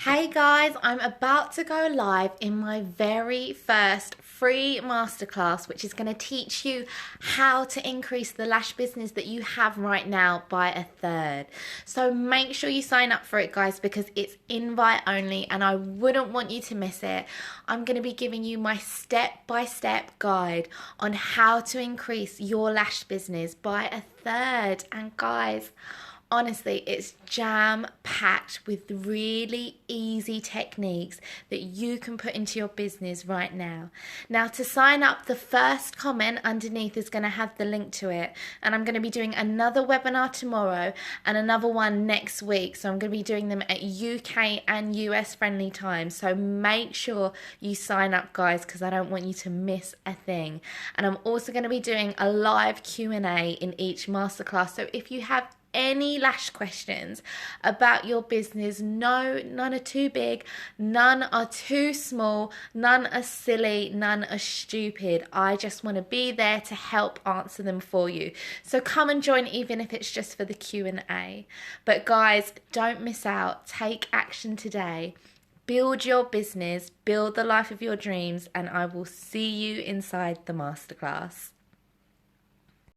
Hey guys, I'm about to go live in my very first free masterclass, which is going to teach you how to increase the lash business that you have right now by a third. So make sure you sign up for it, guys, because it's invite only and I wouldn't want you to miss it. I'm going to be giving you my step-by-step guide on how to increase your lash business by a third. And guys, honestly, it's jam-packed with really easy techniques that you can put into your business right now. Now, to sign up, the first comment underneath is going to have the link to it. And I'm going to be doing another webinar tomorrow and another one next week. So I'm going to be doing them at UK and US friendly times. So make sure you sign up, guys, because I don't want you to miss a thing. And I'm also going to be doing a live Q&A in each masterclass. So if you have any lash questions about your business, no, none are too big, none are too small, none are silly, none are stupid. I just want to be there to help answer them for you. So come and join, even if it's just for the Q&A. But guys, don't miss out. Take action today. Build your business, build the life of your dreams, and I will see you inside the masterclass.